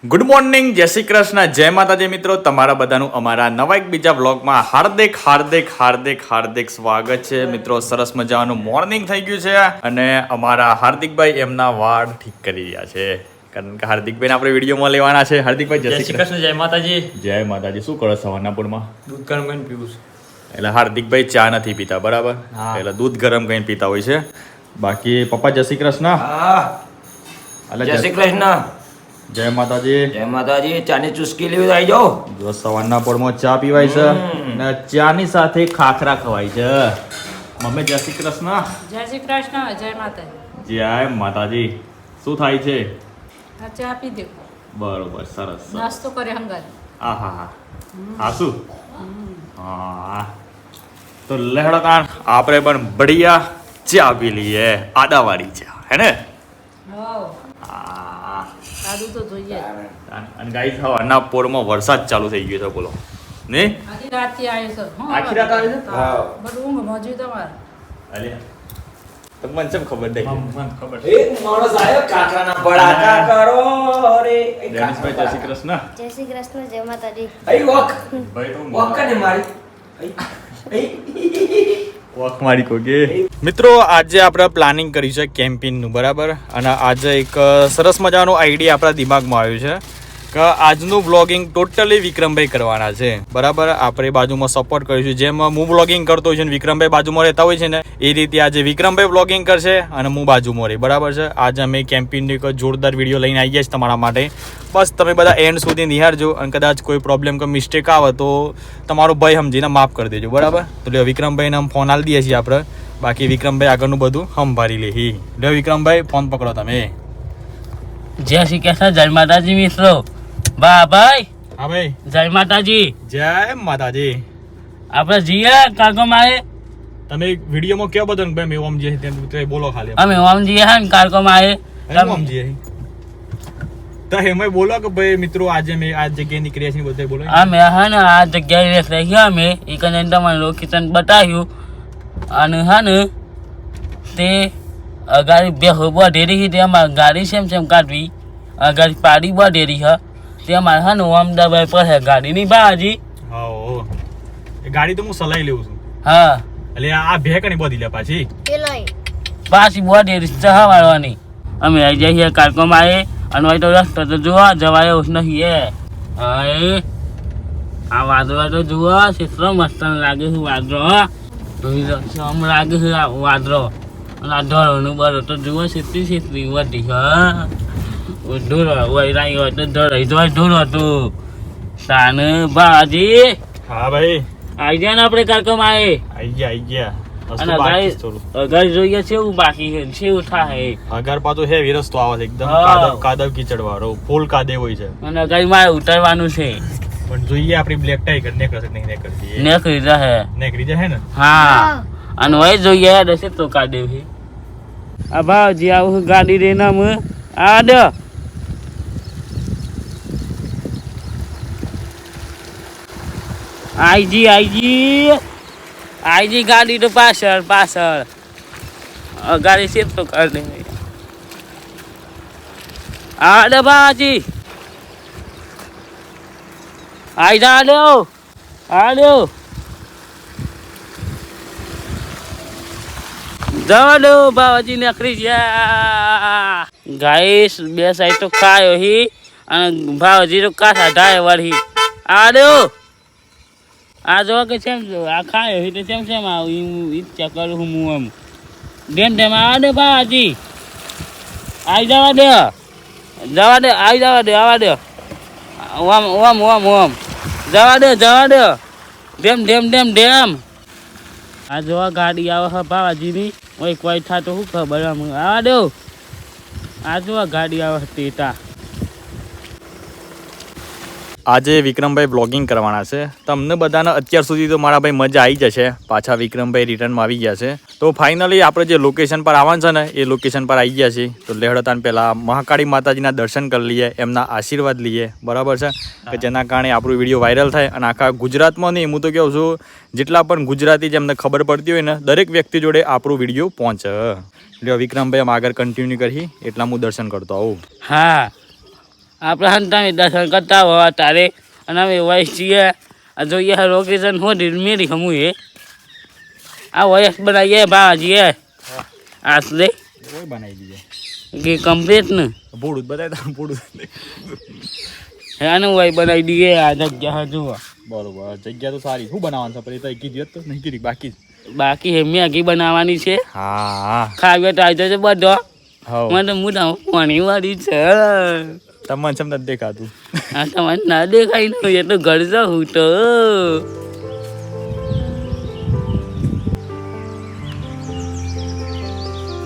Good morning, જય શ્રી કૃષ્ણ, જય માતાજી મિત્રો. તમારા બધાનું અમારા નવા એક બીજા વ્લોગમાં હાર્દિક સ્વાગત છે મિત્રો. સરસ મજાનું મોર્નિંગ થઈ ગયું છે અને અમારા હાર્દિકભાઈ એમના વાળ ઠીક કરી રહ્યા છે, કારણ કે હાર્દિકભાઈ આપણે વિડીયોમાં લેવાના છે. હાર્દિકભાઈ જય શ્રી કૃષ્ણ. જય માતાજી. જય માતાજી. શું કરો સવારના પોરમાં? દૂધ ગરમ કરીને પીવું છું. એટલે હાર્દિકભાઈ ચા નથી પીતા, બરાબર? એટલે દૂધ ગરમ કરીને પીતા હોય છે. બાકી પપ્પા જય શ્રી કૃષ્ણ. જય શ્રી કૃષ્ણ. જય માતાજી. જય માતાજી. ચાની ચુસ્કી લેવી આવી જાઓ. જો સવારના પોરમાં ચા પીવાય છે અને ચાની સાથે ખાખરા ખવાય છે. મમ્મી જય શ્રી કૃષ્ણ. જય શ્રી કૃષ્ણ. જય માતાજી. જય માતાજી. શું થાય છે? આ ચા પી દો. બરોબર, સરસ. નાસ્તો કરે હંગાત. આહા હા. શું હા, તો લહેડો કાન આપણે પણ બઢિયા ચા પી લઈએ, આદાવાળી ચા, હે ને? હાવ હા. સાદું તો જોઈએ જ. અને ગાઈસ હવાના પોરમાં વરસાદ ચાલુ થઈ ગયો છે, બોલો ને? આખી રાતથી આવ્યો છે. હં, આખી રાત આવે છે? હા. બધું ઊંઘ મોજું તમારે. અલે તો મને કેમ ખબર નહીં? મને ખબર. એક માણસ આયો કાકાના બળાકા કરો રે. દેવેશભાઈ જય શ્રી કૃષ્ણ. જય શ્રી કૃષ્ણ. જય માતાજી. આઈ વોક ભાઈ તો વોક કને મારી. વોક મારી કોકે. મિત્રો આજે આપણે પ્લાનિંગ કર્યું છે કેમ્પિંગનું, બરાબર? અને આજે એક સરસ મજાનો આઈડિયા આપણા દિમાગમાં આવ્યું છે કે આજનું વ્લોગિંગ ટોટલી વિક્રમભાઈ કરવાના છે, બરાબર? આપણે બાજુમાં સપોર્ટ કરીશું. જેમ હું વ્લોગિંગ કરતો હોય છે ને વિક્રમભાઈ બાજુમાં રહેતા હોય છે ને, એ રીતે આજે વિક્રમભાઈ વ્લોગિંગ કરશે અને હું બાજુમાં રહી, બરાબર છે? આજે અમે કેમ્પિંગનો એક જોરદાર વિડીયો લઈને આવી ગયા છીએ તમારા માટે. બસ તમે બધા એન્ડ સુધી નિહાળજો અને કદાચ કોઈ પ્રોબ્લેમ કે મિસ્ટેક આવે તો તમારો ભાઈ સમજીને માફ કરી દેજો, બરાબર? તો લ્યો વિક્રમભાઈને આમ ફોન આલી દઈએ છીએ આપણે. બાકી વિક્રમભાઈ આગળનું બધું સંભાળી લે. લ્યો વિક્રમભાઈ ફોન પકડો તમે. જય શ્રી કૃષ્ણ. જય માતાજી મિત્રો. બા ભાઈ. હા ભાઈ. જય માતાજી. જય માતાજી. આપણે જઈએ કારકોમાં. તમે વિડીયોમાં કયો બધો ભાઈ મેં ઓમજી તેમ બોલો ખાલી. અમે ઓમ જઈએ હા કારકોમાં. ઓમજી તો એમાં બોલો કે ભાઈ મિત્રો આજે મેં આ જગ્યાએ નીકળ્યા છીએ, બધા બોલો. અમે હા ને આ જગ્યાએ રહી અમે એક તમને લોકેશન બતાવ્યું અને હા ને તે ગાડી બે ઉભા ઢેરી છે. તેમાં ગાડી સેમ કાઢવી, ગાડી પાડી બા ઢેરી છે. તેમાં હા ને અમદાવાદ પર છે ગાડીની બાજી. હા, એ ગાડી તો હું સલાઈ લેવું છું. હા એટલે આ ભે કણી બધી લે પાછી. પેલાય પાછી બહુ ઢેરી ચા વાળવાની. અમે આવી જઈએ કારકોમાં અને હોય તો રસ્તો તો જોવા જવાય એવું નહીં. આ વાદળો તો જુઓ કેટલો મસ્ત લાગે છે. વાદળો આમ લાગે છે વાદળો. અને આ ઢોળનું બરો તો જુઓ છેતરી વધી છે. ઢોળો વૈરાઈ હોય તો ઢોળાઈ જોય ઢોળો હતું તાને બાજી. હા ભાઈ, આવી જાય ને આપણે કારકોમાં આઈ ગયા. અને અગાર જોઈએ છે એવું બાકી છે એવું થાય. અગર પાછો હે રસ્તો આવે છે એકદમ કાદવ કીચડ વાળો, ફૂલ કાદવ હોય છે. અને અગાર મારે ઉતારવાનું છે પણ જોઈએ આપણી બ્લેક ટાઈગર નેકળશે કે નહીં નીકળતી. નીકળી જાય ને? હા. અને હોય જોઈએ હશે તો કાઢે છે. આ ભાવજી આવું ગાડી લઈને આ દે. આઈજી ગાડી તો પાછળ ગાડી છે તો કરી દે. આ દે ભાજી આઈ જા લ્યો. જવા દો બાબાજી નીકળી ગયા. ગાઈસ બે સાઈડ તો ખાયો હી અને બાબાજી તો કાઠા ઢાય વળી. આ દો આ જો કે કેમ આ ખાયો હી તો કેમ આવું ઈચ્છા કરું હું આમ ડેમ આ દે બાબાજી. આવી જવા દે આવી જવા દે આવા દે ઓમ જવા દે ડેમ. આ જો ગાડી આવે છે બાબાજીની. ઓય કોઈ થાતો શું ખબર આવા દો. આ જો ગાડી આવે ટેટા. આજે વિક્રમભાઈ બ્લોગિંગ કરવાના છે. તમને બધાને અત્યાર સુધી તો મારા ભાઈ મજા આવી જશે. પાછા વિક્રમભાઈ રિટર્નમાં આવી ગયા છે. તો ફાઇનલી આપણે જે લોકેશન પર આવવાનું છે ને એ લોકેશન પર આવી ગયા છીએ. તો લેહડતાન પહેલાં મહાકાળી માતાજીના દર્શન કરી લઈએ, એમના આશીર્વાદ લઈએ, બરાબર છે? કે જેના કારણે આપણું વિડીયો વાયરલ થાય અને આખા ગુજરાતમાં નહીં, હું તો કહું છું જેટલા પણ ગુજરાતી જેમને ખબર પડતી હોય ને દરેક વ્યક્તિ જોડે આપણું વિડીયો પહોંચે. એટલે વિક્રમભાઈ આમ આગળ કન્ટિન્યુ કરી એટલા હું દર્શન કરતો આવું. હા આપણે હંતામે દર્શન કરતા હોય તારે અને અમે વયસ છીએ આ જોઈએ લોકેશન હોતી મેરી હમું એ આ વયસ બનાવીએ બાવાજી આસલે કોઈ બનાવી દીધે કે કમ્પ્લીટ ને ભોળું જ બતાવી ભોળું આનું વય બનાવી દઈએ આ જગ્યા જુઓ બરોબર જગ્યા તો સારી શું બનાવવાનું છે પછી તો કીધું તો નહીં કીધું બાકી હે મેગી બનાવવાની છે હા ખાવ્યો તો આવતો છે બધો હા મને તો મોટા પાણી વાળી છે તમને છે નથી દેખાતું આ તમારે ના દેખાય ને એ તો ઘર જાઉં તો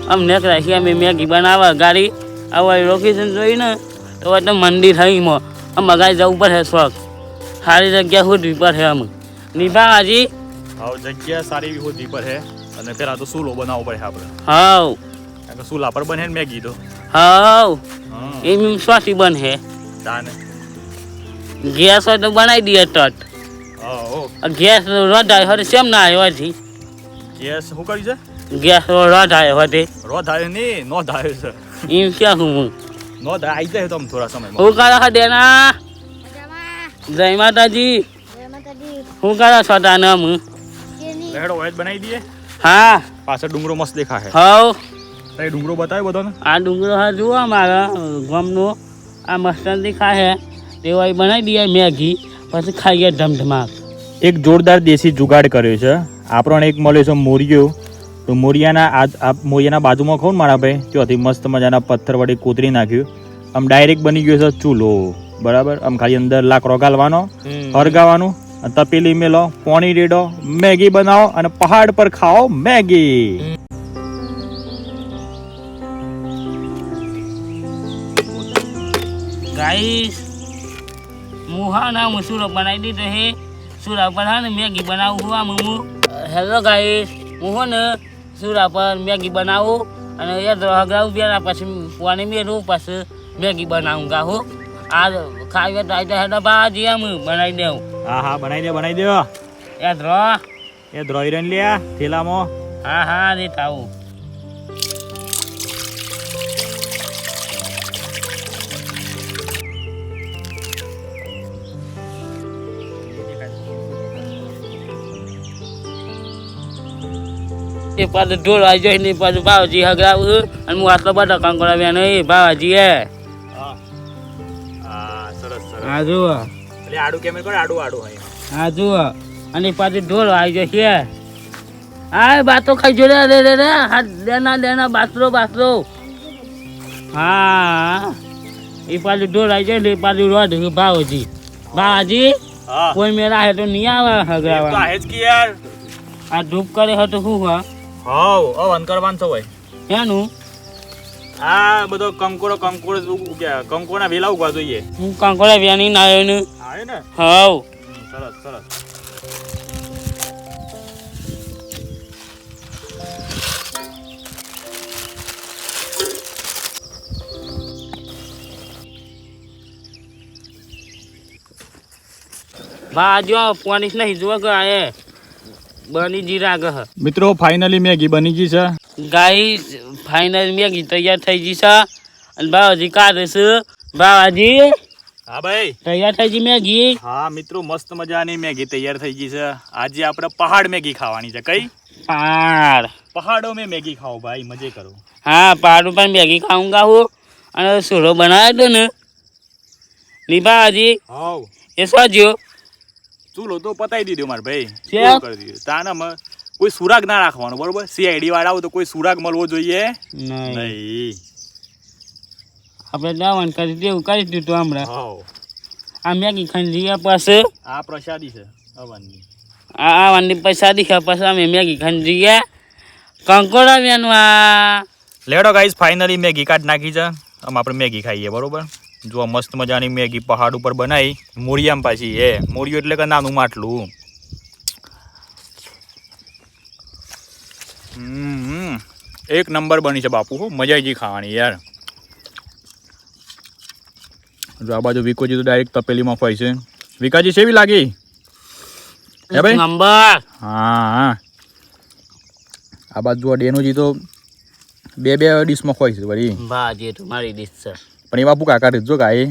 અમને રાખી અમે મેગી બનાવવા ગાડી આવા લોકેશન જોઈ ને તો તો મંદિર થઈ માં આમ ગાડી જવું પડે શોખ સારી જગ્યા શોધવી પડે અમે નિભાવાજી હા જગ્યા સારી એવી હોતી પર હે અને પેલા તો સૂલો બનાવવો પડે આપણે હાવ કારણ કે સૂલા પર બને ને મેગી તો હાવ હા એમ સ્વાથી બને તાને ગેસ હોય તો બનાવી દઈએ તટ ઓ ગેસ રધાય હવે કેમ ના આવ્યો હજી ગેસ શું કર્યું છે ગેસ રધાય હવે રો ધાયો નહીં નો ધાયો છે એમ ક્યાં હું નો ધાય આવી જાય તો આમ થોડા સમયમાં હું કરો છો દેના જય માતાજી જય માતાજી હું કરો છો તાને હું કેની લેડો ઓય બનાવી દઈએ હા પાછળ ડુંગરો મસ્ત દેખાય હવ તો એ ડુંગરો બતાવ્યો બધાને આ ડુંગરો હા જુઓ મારા ગામનો આ મસ્ત દેખાય તે વય બનાવી દઈએ મેગી પછી ખાઈએ ધમધમાક એક જોરદાર દેશી જુગાડ કર્યો છે આપણને એક મળ્યો છે મોરિયો તો મોરિયાના બાજુમાં ખાઉં ને મારા ભાઈ ત્યાંથી મસ્ત મજાના પથ્થર વડે કોતરી નાખ્યું આમ ડાયરેક્ટ બની ગયો છે ચૂલો બરાબર આમ ખાલી અંદર લાકડો ગાલવાનો હરગાવાનું તપેલી મેલો પાણી રેડો મેગી બનાવો અને પહાડ પર ખાઓ મેગી ગાઈસ મુહા ના મસૂરો બનાવી દીધો હે સુરા પર હા ને મેગી બનાવું હું આમ હું હેલો ગાઈસ હું હો ને સુરા પર મેગી બનાવું અને યાદ હગરાવું બેના પછી પાણી મેળવું પછી મેગી બનાવું ગા હું આ ખાવી તો આવી હેડા બાજી આમ બનાવી દેવું હા હા બનાવી દે યાદ રહો એ દ્રોઈ રન લ્યા થેલામાં હા હા દેતા આવું એ પાછું ઢોળ આવી જાય ને પાછું બાવાજી હગરાવું અને હું આટલો બધો કામ કરાવ્યા નહીં બાવાજી એ હા સરસ સરસ હા જુઓ એટલે આડું કેમ કરે આડું હોય હા જુઓ અને પાછું ઢોળ આવી જશે હા બાતો ખાઈ જો રે રે હાથ દેના બાસરો હા એ પાછું ઢોળ આવી જાય ને પાછું રોડ બાવાજી હા કોઈ મેરા હે તો નહીં આવે હગરાવા આહેજ કે યાર આ ધૂપ કરે હતું શું હા હાવ અવન કરવાનું છે ભાઈ એનું આ બધો કંકોના વેલા ઉગવા જોઈએ હું કાંકોડા વ્યાની ના આવ્યો ને આવે ને હાવ સરસ સરસ જો પોલીસ નહીં જુઓ કે આ બની જીરા ગહ મિત્રો ફાઇનલી મેગી બની ગઈ છે ગાઈ ફાઇનલ મેગી તૈયાર થઈ ગઈ છે અને બાવાજી કાઢે છે બાવાજી હા ભાઈ તૈયાર થઈ ગઈ મેગી હા મિત્રો મસ્ત મજાની મેગી તૈયાર થઈ ગઈ છે આજે આપણે પહાડ મેગી ખાવાની છે કઈ પહાડો મેં મેગી ખાઓ ભાઈ મજે કરો હા પહાડ ઉપર મેગી ખાऊंगा હું અને સોરો બનાવ્યો તો ને ની બાવાજી હાવ એ સોજો ચૂલો તો પતાવી દીધો મારે ભાઈ છે? પૂરો કરી દીધો તાનામાં કોઈ સુરાગ ના રાખવાનો બરોબર CID વાળા આવો તો કોઈ સુરાગ મળવો જોઈએ નહીં નહીં આપણે દાવન કરી દેવું કરી દીધું હમણાં હાવ આ મેગી ખાઈ જઈએ પાસે આ પ્રસાદી છે અવનની આ આવવાની પૈસા દીખ્યા પછી અમે મેગી ખાઈ જઈએ કંકોડા વેનવા લેડો ગાઈસ ફાઇનલી મેગી કાઢ નાખી છે આમ આપણે મેગી ખાઈએ બરોબર જો મસ્ત મજાની મેગી પહાડ ઉપર બનાવી મોરિયામ પાછી મોરિયો એટલે કે નાનું માટલું એક નંબર બની છે બાપુ હો મજા આવી ગઈ ખાવાની યાર જો આ બાજુ વિકોજી તો ડાયરેક્ટ તપેલીમાં ફરી છે વિકાજી કેવી લાગી હે ભાઈ નંબર હા આ બાજુ ડેનોજી તો બે ડીશમાં ખોઈ છે વળી ભાજી તો મારી ડીશ છે પણ એ બાપુ કાકા રીત જો ગાય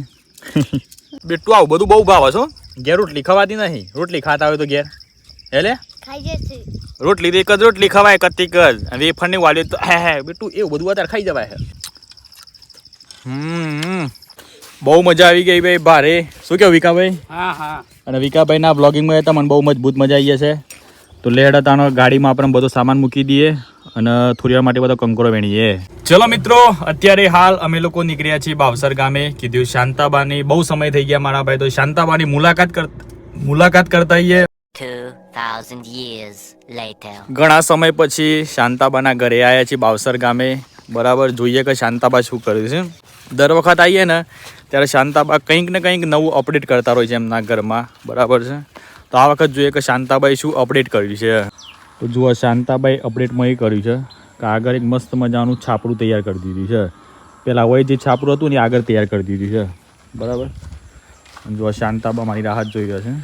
બેટું આવું બધું બહુ ભાવે છો ઘેર રોટલી ખવાતી નહીં રોટલી ખાતા હોય તો ઘેર એટલે ખાઈ જશે. રોટલી તો એક જ રોટલી ખવાય કતિક જ વેફરની વાળી તો હે બેટું એવું બધું અત્યારે ખાઈ જવાય બહુ મજા આવી ગઈ ભાઈ ભારે શું કેવું વિકાભાઈ હા હા અને વિકાભાઈના બ્લોગિંગમાં તમને બહુ મજબૂત મજા આવી જશે તો લેડ તાનો ગાડીમાં આપણે બધો સામાન મૂકી દઈએ અને થોડી વાર માટે બધો કંકોરો વેણીએ ચલો મિત્રો અત્યારે હાલ અમે લોકો નીકળ્યા છીએ બાવસર ગામે કીધું શાંતાબાની બહુ સમય થઈ ગયા મારા ભાઈ તો શાંતાબાની મુલાકાત કરતા આવીએ 2,000 years later. ઘણા સમય પછી શાંતાબાના ઘરે આવ્યા છીએ બાવસર ગામે બરાબર જોઈએ કે શાંતાબા શું કર્યું છે દર વખત આવીએ ને ત્યારે શાંતાબા કંઈક ને કંઈક નવું અપડેટ કરતા હોય છે એમના ઘરમાં બરાબર છે તો આ વખત જોઈએ કે શાંતાબાઈ શું અપડેટ કર્યું છે તો જુઓ શાંતાબાઈ અપડેટમાં એ કર્યું છે કે આગળ એક મસ્ત મજાનું છાપરું તૈયાર કરી દીધું છે પહેલાં હોય જે છાપરું હતું ને આગળ તૈયાર કરી દીધું છે બરાબર અને જુઓ શાંતાબા મારી રાહત જોઈ રહ્યા છે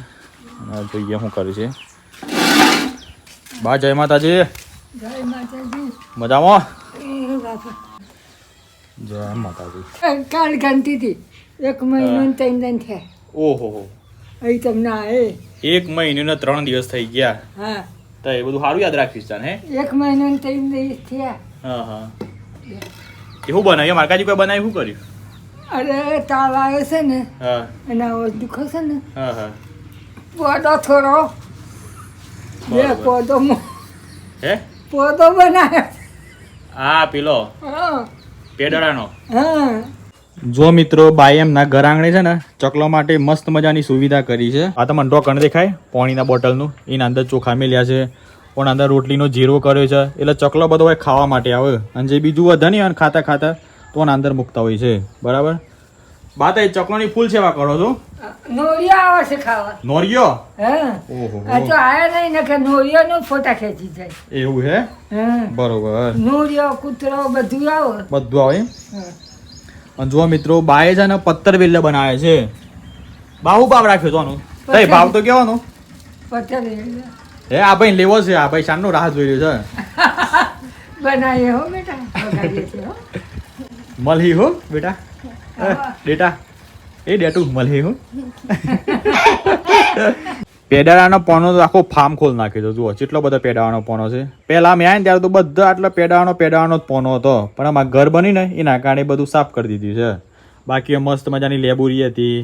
અને જોઈએ શું કર્યું છે બા જય માતાજી જય માતાજી મજામાં એ બાપા જય માતાજી કાલ ગણતી હતી 1 મહિનો ને 3 દિન થયા ઓહો અહીં તમને આવે 1 મહિનો ને 3 દિવસ થઈ ગયા હા તો એ બધું સારું યાદ રાખીશ તને હે 1 મહિનો ને 3 દિવસ થયા હા હા એવું બનાવ્યું મારકાજી કોઈ બનાવ્યું શું કર્યું અરે તાવ આવ્યો છે ને હા અને આવો દુખો છે ને હા હા પોદો થોડો બે બરોબર. હે પોદો બનાવ્યો આ પેલો હા પેડડાનો હા જો મિત્રો બાઈ એમના ઘર આંગણે છે ને ચકલો માટે મસ્ત મજાની સુવિધા કરી છે આ તમને ઢોકણ દેખાય પાણીના બોટલનું એના અંદર ચોખા મેલ્યા છે પણ અંદર રોટલીનો જીરો કર્યો છે એટલે ચકલો બધો હોય ખાવા માટે આવે અને જે બીજું વધે નહીં અને ખાતા ખાતા તો એના અંદર મૂકતા હોય છે બરાબર બા તો એ ચકલોની ફૂલ સેવા કરો છો નોરિયા આવે છે ખાવા નોરિયો હા ઓહો આ તો આયા નહીં ને કે નોરિયાનો ફોટા ખેંચી જાય એવું હે હા બરોબર નોરિયો કૂતરો બધું આવે બધું આવે એમ? હા. અને જો મિત્રો બાએ છે ને પત્તર વેલ્લે બનાવે છે બાહુ ભાવ રાખ્યો તો આનો તઈ ભાવ તો કેવાનો પથ્થર હે આ ભાઈ લેવો છે આ ભાઈ શાનનો રાહ જોઈ રહ્યો છે બનાવીએ હો બેટા વગાડીએ છીએ હો મલહી હો બેટા ડેટા એ ડેટું મલહી હો પેડાવાનો પોનો તો આખો ફાર્મ ખોલ નાખ્યો છે જુઓ કેટલો બધો પેડાવાનો પોનો છે પહેલા મેં આવ્યા ને ત્યારે તો બધા આટલો પેડાવાનો જ પોનો હતો પણ આમાં ઘર બની ને એના કારણે બધું સાફ કરી દીધું છે બાકી મસ્ત મજાની લેબુરી હતી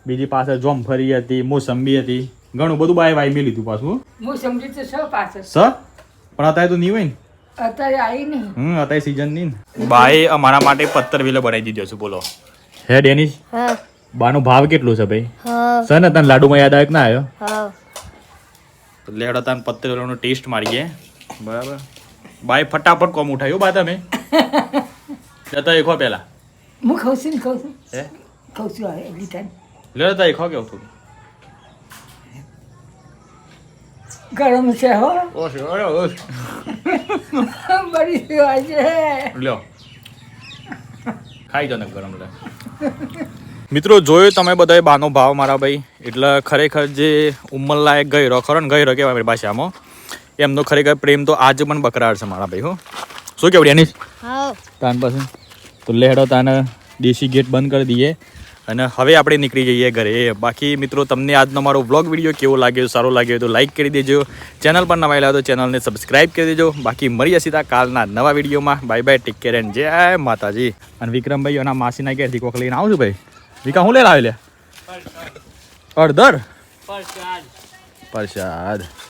બીજી પાસે જોમફળી હતી મોસંબી હતી ઘણું બધું બાય વાઈ મેં લીધું પાછું હું સમજી તો છો પાછળ સર પણ અત્યારે તો નહીં હોય ને અત્યારે આવી નહીં અત્યારે સીઝન નહીં ને બાએ અમારા માટે પત્તર વેલો બનાવી દીધો છે બોલો હે ડેનિશ હા બાનો ભાવ કેટલો છે ભાઈ હા સર ને તને લાડુમાં યાદ આવે કે ના આવ્યો હા તો લેડો તાન પત્તર વેલોનો ટેસ્ટ મારીએ બરાબર બાય ફટાફટ કોમ ઉઠાયું બા તમે જતા ખો પેલા હું ખાઉં છું ને ખાઉં છું હે ખાઉં છું હવે એટલી ટાઈમ લેડો તા ખો કેવું થોડું ગરમ છે હો ઓશ બધી સેવા છે લ્યો ખાઈ જાવ ને ગરમ લે મિત્રો જોયું તમે બધાએ બાનો ભાવ મારા ભાઈ એટલે ખરેખર જે ઉંમરલાયક ગયરો ખરો ને ગયરો કહેવાય મારી ભાષામાં એમનો ખરેખર પ્રેમ તો આજે પણ બકરાર છે મારા ભાઈ હો શું કેવું એની હા તાન પાસે તો લેડો તાને દેશી ગેટ બંધ કરી દઈએ અને હવે આપણે નીકળી જઈએ ઘરે બાકી મિત્રો તમને આજનો મારો વ્લોગ વિડીયો કેવો લાગ્યો સારો લાગ્યો તો લાઈક કરી દેજો ચેનલ પર નવા આવ્યા તો ચેનલને સબસ્ક્રાઈબ કરી દેજો બાકી મળીએ સીધા કાલના નવા વિડીયોમાં bye bye take care and જય માતાજી અને વિક્રમભાઈ એના માસીના ઘેરથી કોક લઈને આવું છું ભાઈ વિકા હું લઈ લાવે લે અડધર પ્રસાદ